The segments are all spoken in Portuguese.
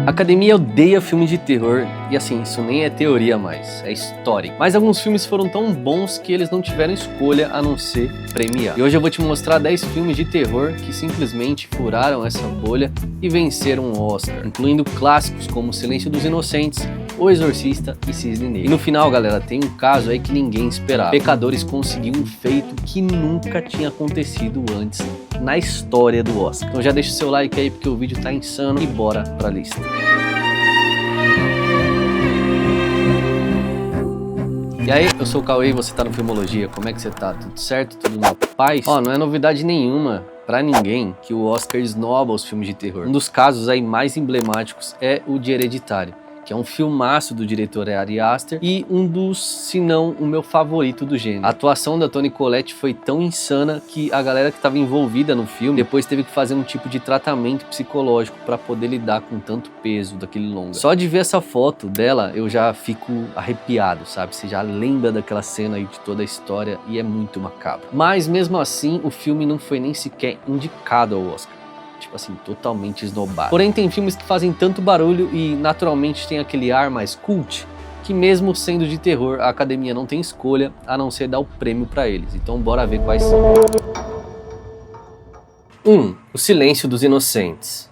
A academia odeia filme de terror e assim, isso nem é teoria mais, é história. Mas alguns filmes foram tão bons que eles não tiveram escolha a não ser premiar. E hoje eu vou te mostrar 10 filmes de terror que simplesmente furaram essa bolha e venceram o Oscar, incluindo clássicos como Silêncio dos Inocentes, O Exorcista e Cisne Negro. E no final, galera, tem um caso aí que ninguém esperava. Pecadores conseguiu um feito que nunca tinha acontecido antes na história do Oscar. Então já deixa o seu like aí porque o vídeo tá insano e bora pra lista. E aí, eu sou o Cauê e você tá no Filmologia. Como é que você tá? Tudo certo? Tudo na paz? Ó, não é novidade nenhuma pra ninguém que o Oscar esnoba os filmes de terror. Um dos casos aí mais emblemáticos é o de Hereditário, que é um filmaço do diretor Ari Aster e um dos, se não, o meu favorito do gênero. A atuação da Toni Collette foi tão insana que a galera que estava envolvida no filme depois teve que fazer um tipo de tratamento psicológico para poder lidar com tanto peso daquele longa. Só de ver essa foto dela eu já fico arrepiado, sabe? Você já lembra daquela cena aí de toda a história e é muito macabro. Mas mesmo assim o filme não foi nem sequer indicado ao Oscar. Tipo assim, totalmente esnobado. Porém, tem filmes que fazem tanto barulho e naturalmente tem aquele ar mais cult, que mesmo sendo de terror, a academia não tem escolha a não ser dar o prêmio pra eles. Então bora ver quais são. 1. O Silêncio dos Inocentes.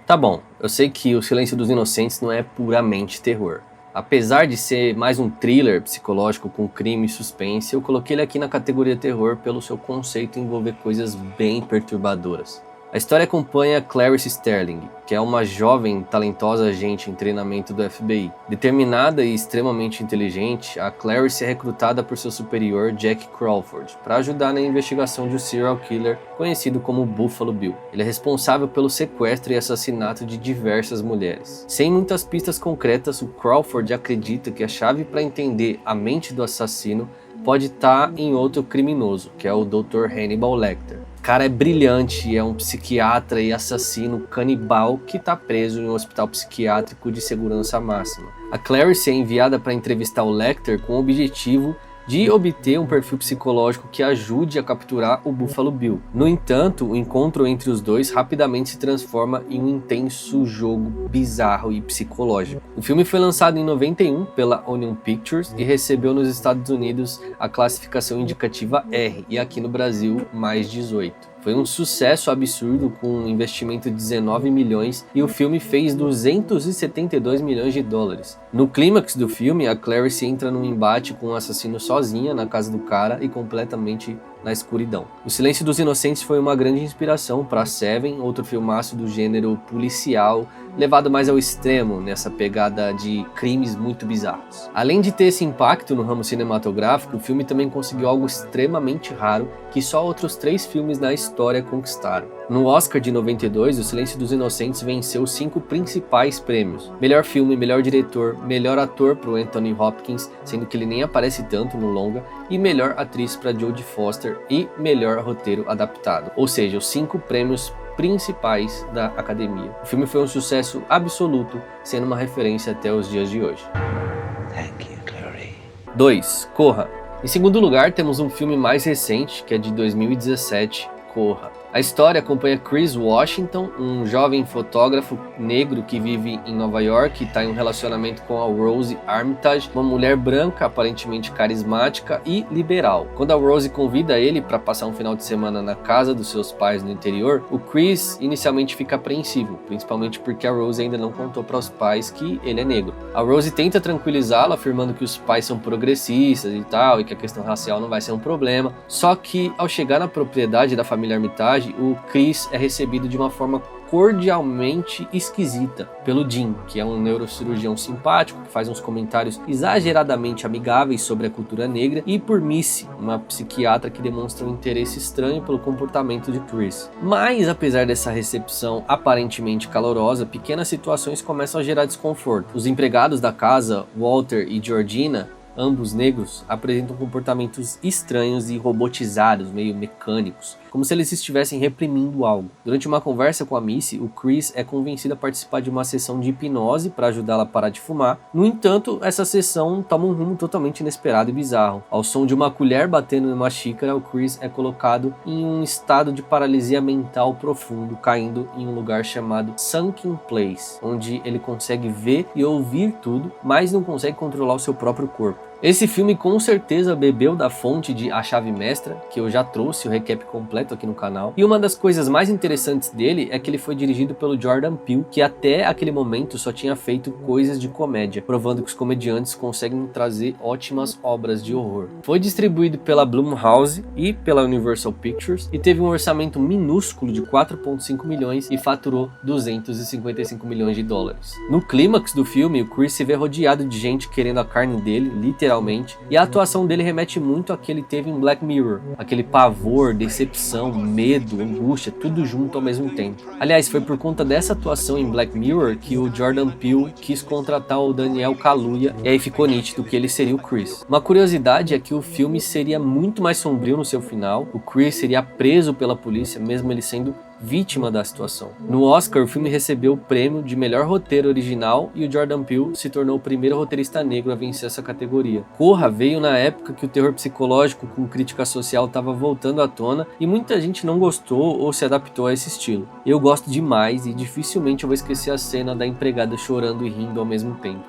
Tá bom, eu sei que o Silêncio dos Inocentes não é puramente terror. Apesar de ser mais um thriller psicológico com crime e suspense, eu coloquei ele aqui na categoria terror pelo seu conceito em envolver coisas bem perturbadoras. A história acompanha Clarice Sterling, que é uma jovem talentosa agente em treinamento do FBI. Determinada e extremamente inteligente, a Clarice é recrutada por seu superior Jack Crawford para ajudar na investigação de um serial killer conhecido como Buffalo Bill. Ele é responsável pelo sequestro e assassinato de diversas mulheres. Sem muitas pistas concretas, o Crawford acredita que a chave para entender a mente do assassino pode estar em outro criminoso, que é o Dr. Hannibal Lecter. O cara é brilhante, é um psiquiatra e assassino canibal que está preso em um hospital psiquiátrico de segurança máxima. A Clarice é enviada para entrevistar o Lecter com o objetivo de obter um perfil psicológico que ajude a capturar o Buffalo Bill. No entanto, o encontro entre os dois rapidamente se transforma em um intenso jogo bizarro e psicológico. O filme foi lançado em 91 pela Onion Pictures e recebeu nos Estados Unidos a classificação indicativa R e aqui no Brasil mais 18. Foi um sucesso absurdo com um investimento de 19 milhões e o filme fez 272 milhões de dólares. No clímax do filme, a Clarice entra num embate com um assassino sozinha na casa do cara e completamente na escuridão. O Silêncio dos Inocentes foi uma grande inspiração para Seven, outro filmaço do gênero policial, levado mais ao extremo nessa pegada de crimes muito bizarros. Além de ter esse impacto no ramo cinematográfico, o filme também conseguiu algo extremamente raro que só outros 3 filmes na história conquistaram. No Oscar de 92, O Silêncio dos Inocentes venceu 5 principais prêmios: melhor filme, melhor diretor, melhor ator para o Anthony Hopkins, sendo que ele nem aparece tanto no longa, e melhor atriz para Jodie Foster e melhor roteiro adaptado. Ou seja, os 5 prêmios principais da academia. O filme foi um sucesso absoluto, sendo uma referência até os dias de hoje. Thank you, Clary. 2. Corra. Em segundo lugar, temos um filme mais recente, que é de 2017, Corra. A história acompanha Chris Washington, um jovem fotógrafo negro que vive em Nova York e está em um relacionamento com a Rose Armitage, uma mulher branca aparentemente carismática e liberal. Quando a Rose convida ele para passar um final de semana na casa dos seus pais no interior, o Chris inicialmente fica apreensivo, principalmente porque a Rose ainda não contou para os pais que ele é negro. A Rose tenta tranquilizá-lo, afirmando que os pais são progressistas e tal, e que a questão racial não vai ser um problema. Só que ao chegar na propriedade da família Armitage, o Chris é recebido de uma forma cordialmente esquisita pelo Jim, que é um neurocirurgião simpático que faz uns comentários exageradamente amigáveis sobre a cultura negra, e por Missy, uma psiquiatra que demonstra um interesse estranho pelo comportamento de Chris. Mas apesar dessa recepção aparentemente calorosa, pequenas situações começam a gerar desconforto. Os empregados da casa, Walter e Georgina, ambos negros, apresentam comportamentos estranhos e robotizados, meio mecânicos, como se eles estivessem reprimindo algo. Durante uma conversa com a Missy, o Chris é convencido a participar de uma sessão de hipnose para ajudá-la a parar de fumar. No entanto, essa sessão toma um rumo totalmente inesperado e bizarro. Ao som de uma colher batendo em uma xícara, o Chris é colocado em um estado de paralisia mental profundo, caindo em um lugar chamado Sunken Place, onde ele consegue ver e ouvir tudo, mas não consegue controlar o seu próprio corpo. Esse filme com certeza bebeu da fonte de A Chave Mestra, que eu já trouxe o recap completo aqui no canal. E uma das coisas mais interessantes dele é que ele foi dirigido pelo Jordan Peele, que até aquele momento só tinha feito coisas de comédia, provando que os comediantes conseguem trazer ótimas obras de horror. Foi distribuído pela Blumhouse e pela Universal Pictures e teve um orçamento minúsculo de 4,5 milhões e faturou 255 milhões de dólares. No clímax do filme, o Chris se vê rodeado de gente querendo a carne dele, literalmente, e a atuação dele remete muito ao que ele teve em Black Mirror, aquele pavor, decepção, medo, angústia, tudo junto ao mesmo tempo. Aliás, foi por conta dessa atuação em Black Mirror que o Jordan Peele quis contratar o Daniel Kaluuya, e aí ficou nítido que ele seria o Chris. Uma curiosidade é que o filme seria muito mais sombrio no seu final, o Chris seria preso pela polícia, mesmo ele sendo vítima da situação. No Oscar, o filme recebeu o prêmio de melhor roteiro original e o Jordan Peele se tornou o primeiro roteirista negro a vencer essa categoria. Corra veio na época que o terror psicológico com crítica social estava voltando à tona e muita gente não gostou ou se adaptou a esse estilo. Eu gosto demais e dificilmente eu vou esquecer a cena da empregada chorando e rindo ao mesmo tempo.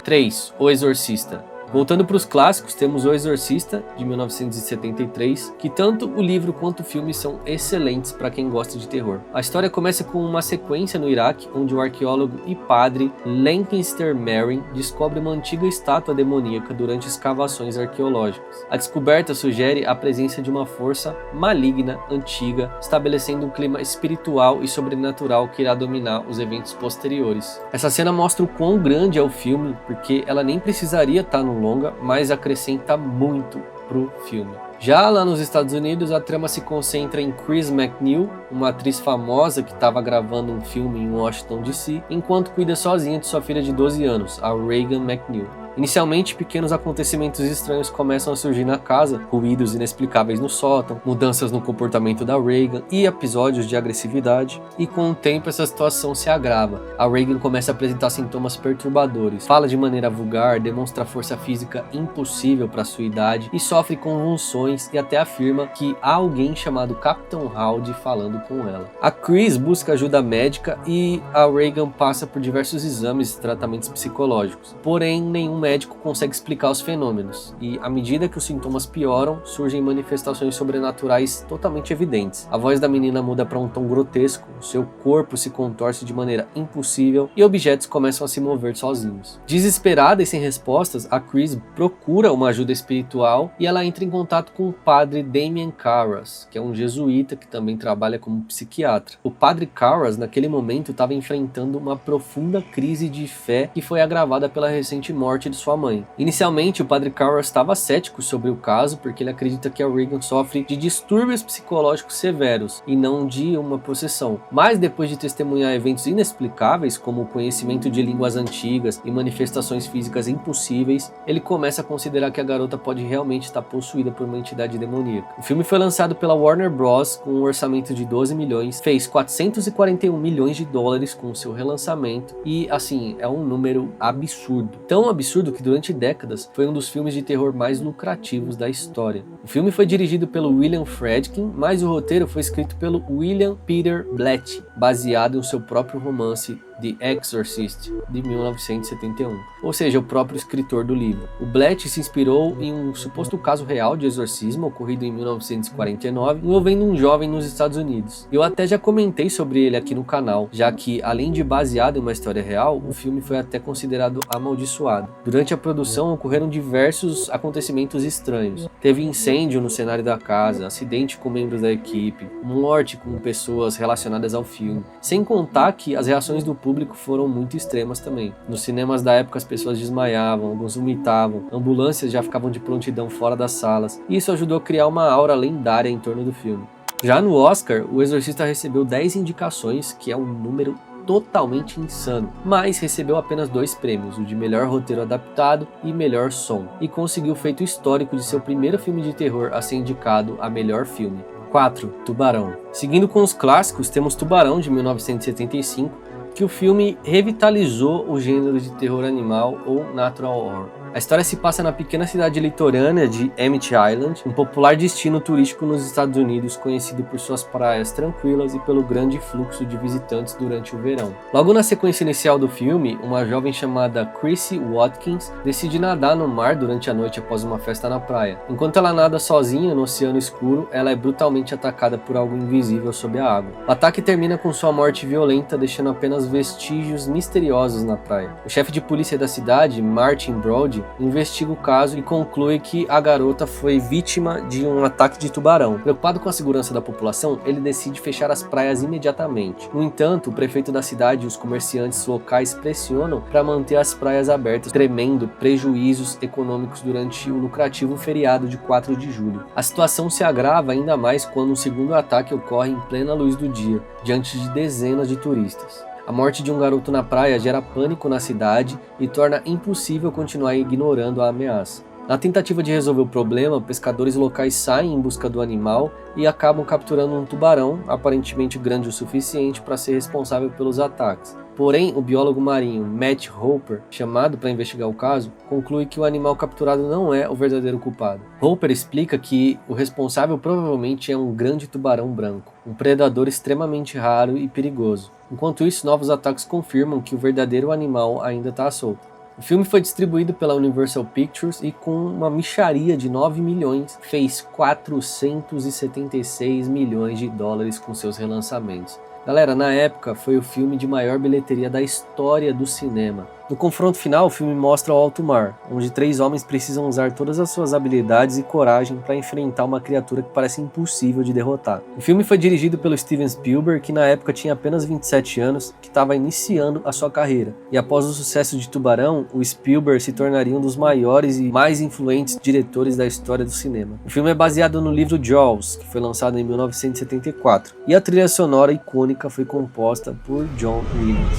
3. O Exorcista. Voltando para os clássicos, temos O Exorcista, de 1973, que tanto o livro quanto o filme são excelentes para quem gosta de terror. A história começa com uma sequência no Iraque, onde o arqueólogo e padre Lancaster Merrin descobre uma antiga estátua demoníaca durante escavações arqueológicas. A descoberta sugere a presença de uma força maligna, antiga, estabelecendo um clima espiritual e sobrenatural que irá dominar os eventos posteriores. Essa cena mostra o quão grande é o filme, porque ela nem precisaria estar no longa, mas acrescenta muito pro filme. Já lá nos Estados Unidos, a trama se concentra em Chris McNeil, uma atriz famosa que estava gravando um filme em Washington DC, enquanto cuida sozinha de sua filha de 12 anos, a Reagan McNeil. Inicialmente, pequenos acontecimentos estranhos começam a surgir na casa, ruídos inexplicáveis no sótão, mudanças no comportamento da Reagan e episódios de agressividade, e com o tempo essa situação se agrava. A Reagan começa a apresentar sintomas perturbadores, fala de maneira vulgar, demonstra força física impossível para sua idade e sofre convulsões e até afirma que há alguém chamado Capitão Howdy falando com ela. A Chris busca ajuda médica e a Reagan passa por diversos exames e tratamentos psicológicos, porém nenhum médico consegue explicar os fenômenos, e à medida que os sintomas pioram, surgem manifestações sobrenaturais totalmente evidentes. A voz da menina muda para um tom grotesco, seu corpo se contorce de maneira impossível e objetos começam a se mover sozinhos. Desesperada e sem respostas, a Chris procura uma ajuda espiritual e ela entra em contato com o padre Damien Carras, que é um jesuíta que também trabalha como psiquiatra. O padre Carras, naquele momento, estava enfrentando uma profunda crise de fé que foi agravada pela recente morte de sua mãe. Inicialmente, o padre Carras estava cético sobre o caso porque ele acredita que a Reagan sofre de distúrbios psicológicos severos e não de uma possessão. Mas depois de testemunhar eventos inexplicáveis, como o conhecimento de línguas antigas e manifestações físicas impossíveis, ele começa a considerar que a garota pode realmente estar possuída por uma entidade demoníaca. O filme foi lançado pela Warner Bros. Com um orçamento de 12 milhões, fez 441 milhões de dólares com o seu relançamento e, assim, é um número absurdo. Tão absurdo que durante décadas foi um dos filmes de terror mais lucrativos da história. O filme foi dirigido pelo William Friedkin, mas o roteiro foi escrito pelo William Peter Blatty, baseado em seu próprio romance The Exorcist, de 1971, ou seja, o próprio escritor do livro. O Blatty se inspirou em um suposto caso real de exorcismo ocorrido em 1949, envolvendo um jovem nos Estados Unidos. Eu até já comentei sobre ele aqui no canal, já que, além de baseado em uma história real, o filme foi até considerado amaldiçoado. Durante a produção ocorreram diversos acontecimentos estranhos. Teve incêndio no cenário da casa, acidente com membros da equipe, morte com pessoas relacionadas ao filme, sem contar que as reações do público foram muito extremas também. Nos cinemas da época as pessoas desmaiavam, alguns vomitavam, ambulâncias já ficavam de prontidão fora das salas, e isso ajudou a criar uma aura lendária em torno do filme. Já no Oscar, O Exorcista recebeu 10 indicações, que é um número totalmente insano, mas recebeu apenas 2 prêmios, o de melhor roteiro adaptado e melhor som, e conseguiu o feito histórico de seu primeiro filme de terror a ser indicado a melhor filme. 4. Tubarão. Seguindo com os clássicos, temos Tubarão, de 1975, que o filme revitalizou o gênero de terror animal ou natural horror. A história se passa na pequena cidade litorânea de Emmett Island, um popular destino turístico nos Estados Unidos conhecido por suas praias tranquilas e pelo grande fluxo de visitantes durante o verão. Logo na sequência inicial do filme, uma jovem chamada Chrissy Watkins decide nadar no mar durante a noite após uma festa na praia. Enquanto ela nada sozinha no oceano escuro, ela é brutalmente atacada por algo invisível sob a água. O ataque termina com sua morte violenta, deixando apenas vestígios misteriosos na praia. O chefe de polícia da cidade, Martin Brody, investiga o caso e conclui que a garota foi vítima de um ataque de tubarão. Preocupado com a segurança da população, ele decide fechar as praias imediatamente. No entanto, o prefeito da cidade e os comerciantes locais pressionam para manter as praias abertas, tremendo prejuízos econômicos durante o lucrativo feriado de 4 de julho. A situação se agrava ainda mais quando um segundo ataque ocorre em plena luz do dia, diante de dezenas de turistas. A morte de um garoto na praia gera pânico na cidade e torna impossível continuar ignorando a ameaça. Na tentativa de resolver o problema, pescadores locais saem em busca do animal e acabam capturando um tubarão, aparentemente grande o suficiente para ser responsável pelos ataques. Porém, o biólogo marinho Matt Hopper, chamado para investigar o caso, conclui que o animal capturado não é o verdadeiro culpado. Hopper explica que o responsável provavelmente é um grande tubarão branco, um predador extremamente raro e perigoso. Enquanto isso, novos ataques confirmam que o verdadeiro animal ainda está solto. O filme foi distribuído pela Universal Pictures e, com uma mixaria de 9 milhões, fez 476 milhões de dólares com seus relançamentos. Galera, na época foi o filme de maior bilheteria da história do cinema. No confronto final, o filme mostra o alto mar, onde 3 homens precisam usar todas as suas habilidades e coragem para enfrentar uma criatura que parece impossível de derrotar. O filme foi dirigido pelo Steven Spielberg, que na época tinha apenas 27 anos, que estava iniciando a sua carreira. E após o sucesso de Tubarão, o Spielberg se tornaria um dos maiores e mais influentes diretores da história do cinema. O filme é baseado no livro Jaws, que foi lançado em 1974, e a trilha sonora icônica foi composta por John Williams.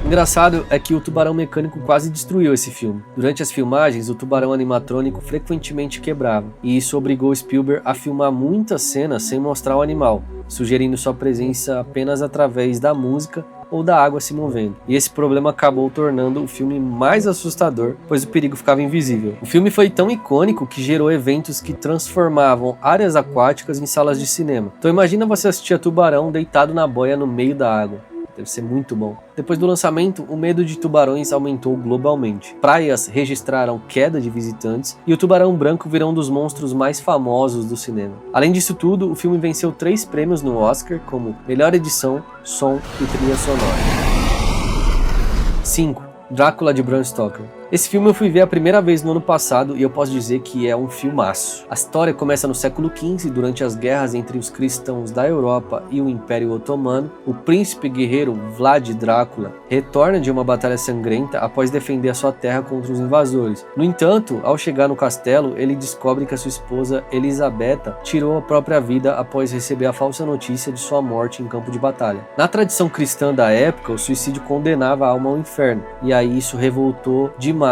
Engraçado é que o tubarão mecânico quase destruiu esse filme. Durante as filmagens, o tubarão animatrônico frequentemente quebrava, e isso obrigou Spielberg a filmar muitas cenas sem mostrar o animal, sugerindo sua presença apenas através da música ou da água se movendo. E esse problema acabou tornando o filme mais assustador, pois o perigo ficava invisível. O filme foi tão icônico que gerou eventos que transformavam áreas aquáticas em salas de cinema. Então imagina você assistir a Tubarão deitado na boia no meio da água. Deve ser muito bom. Depois do lançamento, o medo de tubarões aumentou globalmente. Praias registraram queda de visitantes e o tubarão branco virou um dos monstros mais famosos do cinema. Além disso tudo, o filme venceu 3 prêmios no Oscar, como melhor edição, som e trilha sonora. 5. Drácula de Bram Stoker. Esse filme eu fui ver a primeira vez no ano passado e eu posso dizer que é um filmaço. A história começa no século XV, durante as guerras entre os cristãos da Europa e o Império Otomano. O príncipe guerreiro Vlad Drácula retorna de uma batalha sangrenta após defender a sua terra contra os invasores. No entanto, ao chegar no castelo, ele descobre que a sua esposa Elisabetta tirou a própria vida após receber a falsa notícia de sua morte em campo de batalha. Na tradição cristã da época, o suicídio condenava a alma ao inferno, e aí isso revoltou demais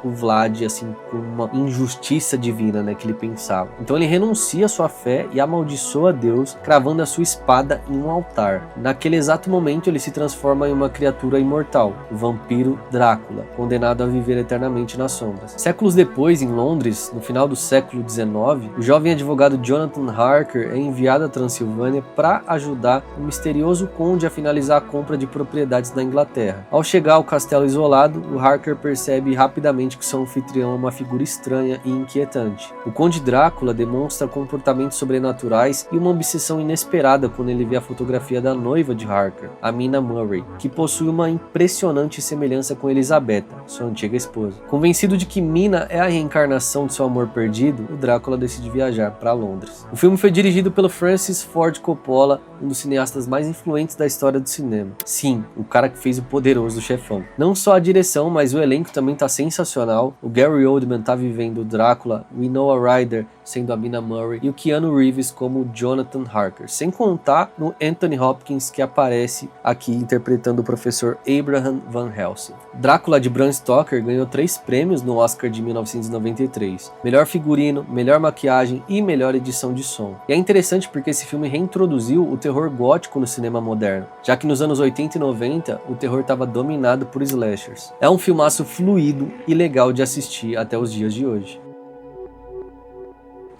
o Vlad, assim, com uma injustiça divina, né, que ele pensava. Então ele renuncia à sua fé e amaldiçoa Deus, cravando a sua espada em um altar. Naquele exato momento ele se transforma em uma criatura imortal, o vampiro Drácula, condenado a viver eternamente nas sombras. Séculos depois, em Londres, no final do século XIX, o jovem advogado Jonathan Harker é enviado à Transilvânia para ajudar o misterioso conde a finalizar a compra de propriedades da Inglaterra. Ao chegar ao castelo isolado, o Harker percebe rapidamente que seu anfitrião é uma figura estranha e inquietante. O Conde Drácula demonstra comportamentos sobrenaturais e uma obsessão inesperada quando ele vê a fotografia da noiva de Harker, a Mina Murray, que possui uma impressionante semelhança com Elisabetta, sua antiga esposa. Convencido de que Mina é a reencarnação de seu amor perdido, o Drácula decide viajar para Londres. O filme foi dirigido pelo Francis Ford Coppola, um dos cineastas mais influentes da história do cinema. Sim, o cara que fez O Poderoso Chefão. Não só a direção, mas o elenco também também tá sensacional. O Gary Oldman tá vivendo o Drácula, o Winona Ryder sendo a Mina Murray e o Keanu Reeves como Jonathan Harker, sem contar no Anthony Hopkins, que aparece aqui interpretando o professor Abraham Van Helsing. Drácula de Bram Stoker ganhou 3 prêmios no Oscar de 1993, melhor figurino, melhor maquiagem e melhor edição de som. E é interessante porque esse filme reintroduziu o terror gótico no cinema moderno, já que nos anos 80 e 90 o terror estava dominado por slashers. É um filmaço fluido e legal de assistir até os dias de hoje.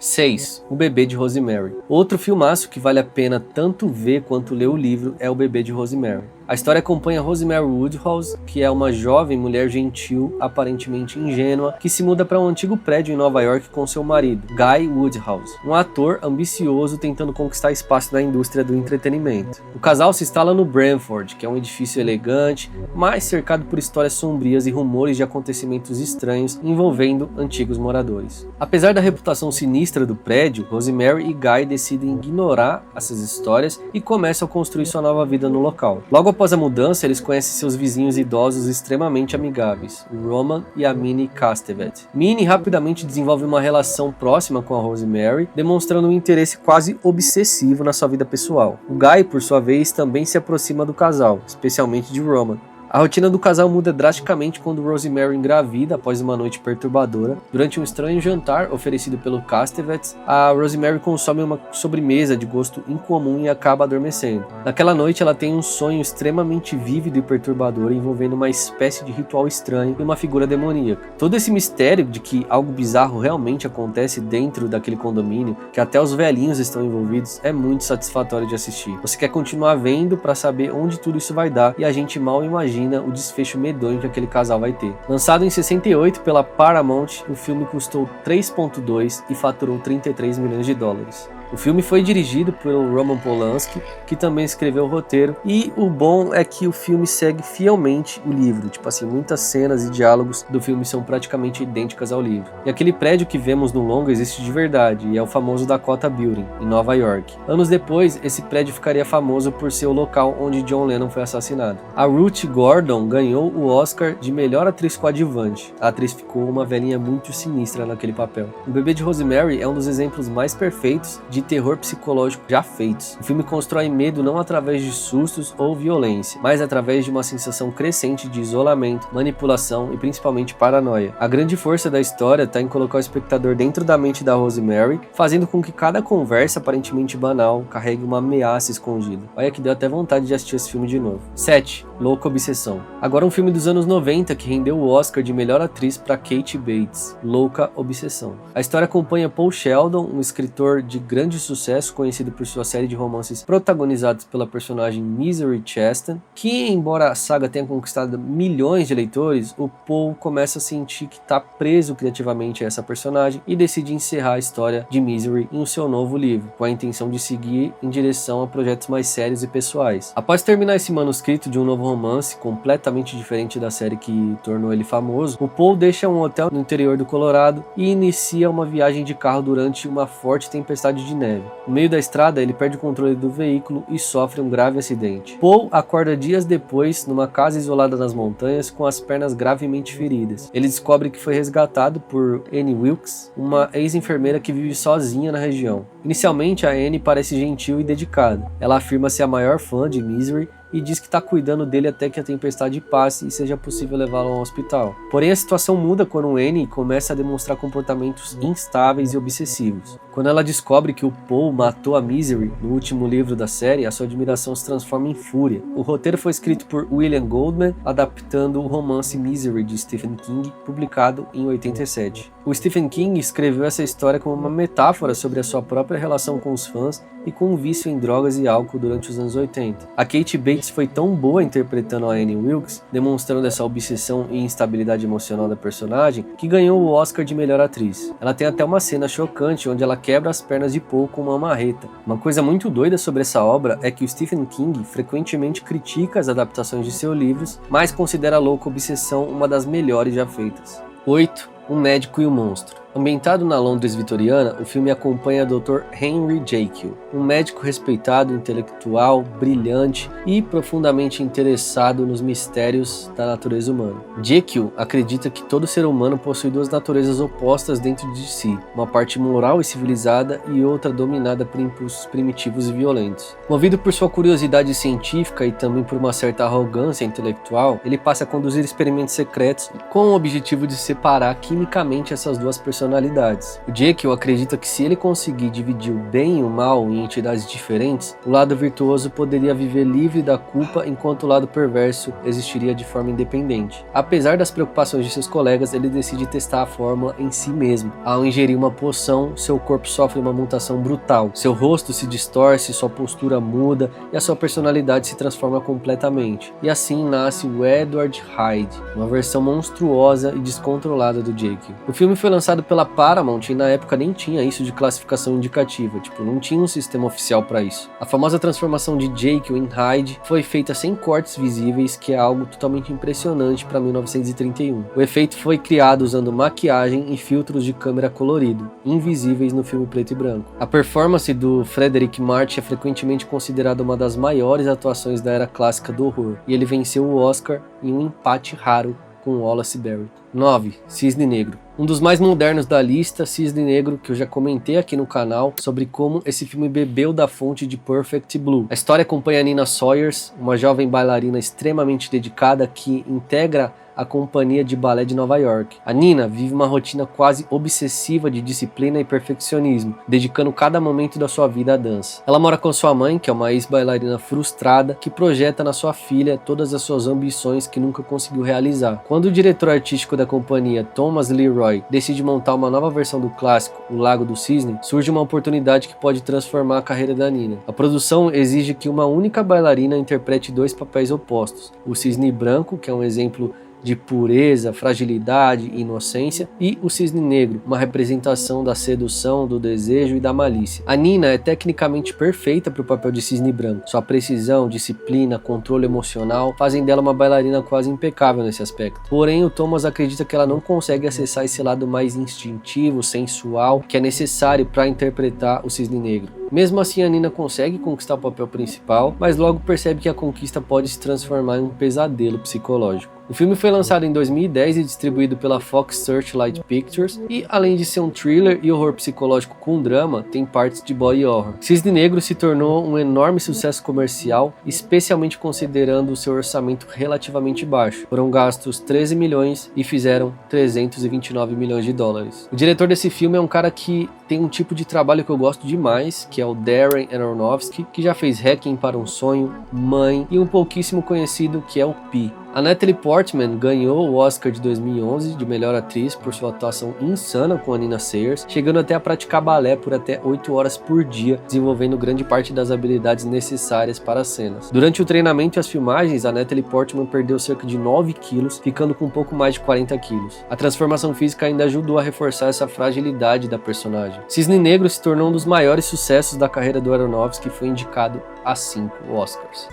6. O Bebê de Rosemary. Outro filmaço que vale a pena tanto ver quanto ler o livro é O Bebê de Rosemary. A história acompanha Rosemary Woodhouse, que é uma jovem mulher gentil, aparentemente ingênua, que se muda para um antigo prédio em Nova York com seu marido, Guy Woodhouse, um ator ambicioso tentando conquistar espaço na indústria do entretenimento. O casal se instala no Branford, que é um edifício elegante, mas cercado por histórias sombrias e rumores de acontecimentos estranhos envolvendo antigos moradores. Apesar da reputação sinistra do prédio, Rosemary e Guy decidem ignorar essas histórias e começam a construir sua nova vida no local. Logo após a mudança, eles conhecem seus vizinhos idosos extremamente amigáveis, o Roman e a Minnie Castevet. Minnie rapidamente desenvolve uma relação próxima com a Rosemary, demonstrando um interesse quase obsessivo na sua vida pessoal. O Guy, por sua vez, também se aproxima do casal, especialmente de Roman. A rotina do casal muda drasticamente quando Rosemary engravida após uma noite perturbadora. Durante um estranho jantar oferecido pelo Castevets, a Rosemary consome uma sobremesa de gosto incomum e acaba adormecendo. Naquela noite ela tem um sonho extremamente vívido e perturbador envolvendo uma espécie de ritual estranho e uma figura demoníaca. Todo esse mistério de que algo bizarro realmente acontece dentro daquele condomínio, que até os velhinhos estão envolvidos, é muito satisfatório de assistir. Você quer continuar vendo para saber onde tudo isso vai dar e a gente mal imagina o desfecho medonho que aquele casal vai ter. Lançado em 68 pela Paramount, o filme custou 3,2 e faturou 33 milhões de dólares. O filme foi dirigido pelo Roman Polanski, que também escreveu o roteiro, e o bom é que o filme segue fielmente o livro, tipo assim, muitas cenas e diálogos do filme são praticamente idênticas ao livro. E aquele prédio que vemos no longa existe de verdade, e é o famoso Dakota Building, em Nova York. Anos depois, esse prédio ficaria famoso por ser o local onde John Lennon foi assassinado. A Ruth Gordon ganhou o Oscar de melhor atriz coadjuvante. A atriz ficou uma velhinha muito sinistra naquele papel. O Bebê de Rosemary é um dos exemplos mais perfeitos de terror psicológico já feitos. O filme constrói medo não através de sustos ou violência, mas através de uma sensação crescente de isolamento, manipulação e principalmente paranoia. A grande força da história está em colocar o espectador dentro da mente da Rosemary, fazendo com que cada conversa aparentemente banal carregue uma ameaça escondida. Olha que deu até vontade de assistir esse filme de novo. 7. Louca Obsessão. Agora um filme dos anos 90 que rendeu o Oscar de melhor atriz para Kate Bates, Louca Obsessão. A história acompanha Paul Sheldon, um escritor de grande sucesso conhecido por sua série de romances protagonizados pela personagem Misery Chastain, que embora a saga tenha conquistado milhões de leitores, o Paul começa a sentir que está preso criativamente a essa personagem e decide encerrar a história de Misery em seu novo livro, com a intenção de seguir em direção a projetos mais sérios e pessoais. Após terminar esse manuscrito de um novo romance completamente diferente da série que tornou ele famoso, o Paul deixa um hotel no interior do Colorado e inicia uma viagem de carro durante uma forte tempestade de neve. No meio da estrada, ele perde o controle do veículo e sofre um grave acidente. Paul acorda dias depois numa casa isolada nas montanhas com as pernas gravemente feridas. Ele descobre que foi resgatado por Annie Wilkes, uma ex-enfermeira que vive sozinha na região. Inicialmente, a Annie parece gentil e dedicada. Ela afirma ser a maior fã de Misery e diz que está cuidando dele até que a tempestade passe e seja possível levá-lo ao hospital. Porém, a situação muda quando Annie começa a demonstrar comportamentos instáveis e obsessivos. Quando ela descobre que o Paul matou a Misery no último livro da série, a sua admiração se transforma em fúria. O roteiro foi escrito por William Goldman, adaptando o romance Misery de Stephen King, publicado em 87. O Stephen King escreveu essa história como uma metáfora sobre a sua própria relação com os fãs e com o vício em drogas e álcool durante os anos 80. A Kate Bates foi tão boa interpretando a Annie Wilkes, demonstrando essa obsessão e instabilidade emocional da personagem, que ganhou o Oscar de melhor atriz. Ela tem até uma cena chocante onde ela quebra as pernas de Paul com uma marreta. Uma coisa muito doida sobre essa obra é que o Stephen King frequentemente critica as adaptações de seus livros, mas considera a Louca Obsessão uma das melhores já feitas. 8. Um Médico e o Monstro. Ambientado na Londres vitoriana, o filme acompanha Dr. Henry Jekyll, um médico respeitado, intelectual, brilhante e profundamente interessado nos mistérios da natureza humana. Jekyll acredita que todo ser humano possui duas naturezas opostas dentro de si, uma parte moral e civilizada e outra dominada por impulsos primitivos e violentos. Movido por sua curiosidade científica e também por uma certa arrogância intelectual, ele passa a conduzir experimentos secretos com o objetivo de separar quimicamente essas duas personalidades. O Jekyll acredita que se ele conseguir dividir o bem e o mal em entidades diferentes, o lado virtuoso poderia viver livre da culpa enquanto o lado perverso existiria de forma independente. Apesar das preocupações de seus colegas, ele decide testar a fórmula em si mesmo. Ao ingerir uma poção, seu corpo sofre uma mutação brutal. Seu rosto se distorce, sua postura muda e a sua personalidade se transforma completamente. E assim nasce o Edward Hyde, uma versão monstruosa e descontrolada do Jekyll. O filme foi lançado pela Paramount e na época nem tinha isso de classificação indicativa, não tinha um sistema oficial para isso. A famosa transformação de Jekyll em Hyde foi feita sem cortes visíveis, que é algo totalmente impressionante para 1931. O efeito foi criado usando maquiagem e filtros de câmera colorido, invisíveis no filme preto e branco. A performance do Frederick March é frequentemente considerada uma das maiores atuações da era clássica do horror, e ele venceu o Oscar em um empate raro com Wallace Beery. 9. Cisne Negro. Um dos mais modernos da lista, Cisne Negro, que eu já comentei aqui no canal sobre como esse filme bebeu da fonte de Perfect Blue. A história acompanha Nina Sawyers, uma jovem bailarina extremamente dedicada que integra a companhia de balé de Nova York. A Nina vive uma rotina quase obsessiva de disciplina e perfeccionismo, dedicando cada momento da sua vida à dança. Ela mora com sua mãe, que é uma ex-bailarina frustrada, que projeta na sua filha todas as suas ambições que nunca conseguiu realizar. Quando o diretor artístico da companhia, Thomas Leroy, decide montar uma nova versão do clássico, O Lago do Cisne, surge uma oportunidade que pode transformar a carreira da Nina. A produção exige que uma única bailarina interprete dois papéis opostos: o cisne branco, que é um exemplo de pureza, fragilidade e inocência, e o cisne negro, uma representação da sedução, do desejo e da malícia. A Nina é tecnicamente perfeita para o papel de cisne branco. Sua precisão, disciplina, controle emocional fazem dela uma bailarina quase impecável nesse aspecto. Porém, o Thomas acredita que ela não consegue acessar esse lado mais instintivo, sensual, que é necessário para interpretar o cisne negro. Mesmo assim, a Nina consegue conquistar o papel principal, mas logo percebe que a conquista pode se transformar em um pesadelo psicológico. O filme foi lançado em 2010 e distribuído pela Fox Searchlight Pictures, e além de ser um thriller e horror psicológico com drama, tem partes de body horror. Cisne Negro se tornou um enorme sucesso comercial, especialmente considerando o seu orçamento relativamente baixo. Foram gastos 13 milhões e fizeram 329 milhões de dólares. O diretor desse filme é um cara que tem um tipo de trabalho que eu gosto demais, que é o Darren Aronofsky, que já fez Requiem para um Sonho, Mãe e um pouquíssimo conhecido que é o Pi. A Natalie Portman ganhou o Oscar de 2011 de melhor atriz por sua atuação insana com a Nina Sawyers, chegando até a praticar balé por até 8 horas por dia, desenvolvendo grande parte das habilidades necessárias para as cenas. Durante o treinamento e as filmagens, a Natalie Portman perdeu cerca de 9 quilos, ficando com um pouco mais de 40 quilos. A transformação física ainda ajudou a reforçar essa fragilidade da personagem. Cisne Negro se tornou um dos maiores sucessos da carreira do Aronofsky e foi indicado a 5 Oscars.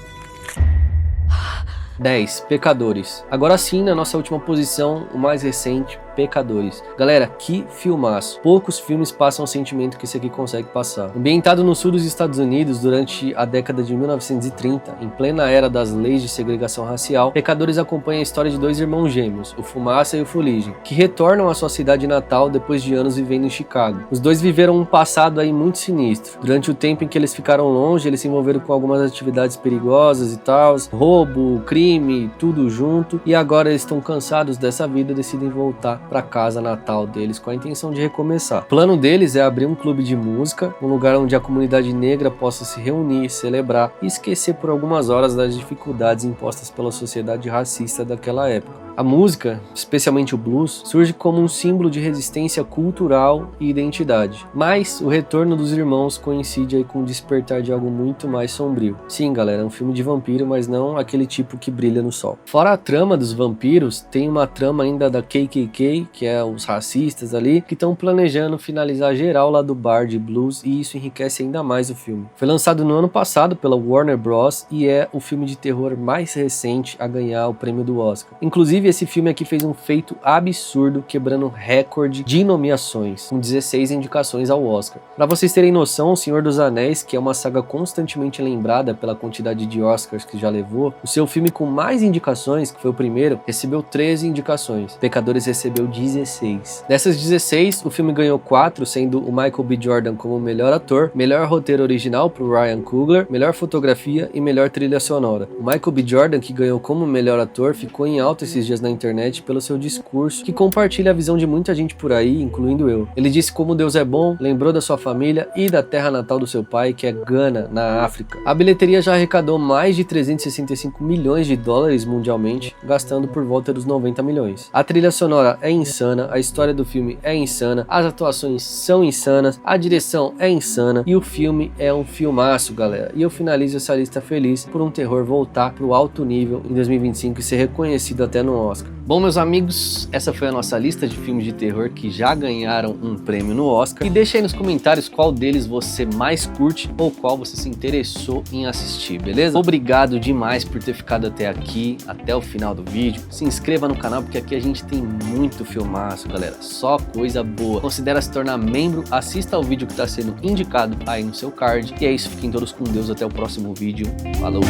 10. Pecadores. Agora sim, na nossa última posição, o mais recente, Pecadores. Galera, que filmaço. Poucos filmes passam o sentimento que esse aqui consegue passar. Ambientado no sul dos Estados Unidos durante a década de 1930, em plena era das leis de segregação racial, Pecadores acompanha a história de dois irmãos gêmeos, o Fumaça e o Fuligem, que retornam à sua cidade natal depois de anos vivendo em Chicago. Os dois viveram um passado aí muito sinistro. Durante o tempo em que eles ficaram longe, eles se envolveram com algumas atividades perigosas e tal, roubo, crime, tudo junto, e agora eles estão cansados dessa vida e decidem voltar para casa natal deles com a intenção de recomeçar. O plano deles é abrir um clube de música, um lugar onde a comunidade negra possa se reunir, celebrar e esquecer por algumas horas das dificuldades impostas pela sociedade racista daquela época. A música, especialmente o blues, surge como um símbolo de resistência cultural e identidade. Mas o retorno dos irmãos coincide aí com o despertar de algo muito mais sombrio. Sim, galera, é um filme de vampiro, mas não aquele tipo que brilha no sol. Fora a trama dos vampiros, tem uma trama ainda da KKK May, que é os racistas ali, que estão planejando finalizar geral lá do bar de blues, e isso enriquece ainda mais o filme. Foi lançado no ano passado pela Warner Bros. E é o filme de terror mais recente a ganhar o prêmio do Oscar. Inclusive, esse filme aqui fez um feito absurdo, quebrando recorde de nomeações, com 16 indicações ao Oscar. Para vocês terem noção, O Senhor dos Anéis, que é uma saga constantemente lembrada pela quantidade de Oscars que já levou, o seu filme com mais indicações, que foi o primeiro, recebeu 13 indicações. Pecadores recebeu 16. Dessas 16, o filme ganhou 4, sendo o Michael B. Jordan como melhor ator, melhor roteiro original para o Ryan Coogler, melhor fotografia e melhor trilha sonora. O Michael B. Jordan, que ganhou como melhor ator, ficou em alta esses dias na internet pelo seu discurso, que compartilha a visão de muita gente por aí, incluindo eu. Ele disse como Deus é bom, lembrou da sua família e da terra natal do seu pai, que é Gana, na África. A bilheteria já arrecadou mais de 365 milhões de dólares mundialmente, gastando por volta dos 90 milhões. A trilha sonora é insana, a história do filme é insana, as atuações são insanas, a direção é insana e o filme é um filmaço, galera. E eu finalizo essa lista feliz por um terror voltar pro alto nível em 2025 e ser reconhecido até no Oscar. Bom, meus amigos, essa foi a nossa lista de filmes de terror que já ganharam um prêmio no Oscar. E deixa aí nos comentários qual deles você mais curte ou qual você se interessou em assistir, beleza? Obrigado demais por ter ficado até aqui, até o final do vídeo. Se inscreva no canal porque aqui a gente tem muito filmaço, galera. Só coisa boa. Considera se tornar membro, assista ao vídeo que está sendo indicado aí no seu card. E é isso, fiquem todos com Deus, até o próximo vídeo. Falou!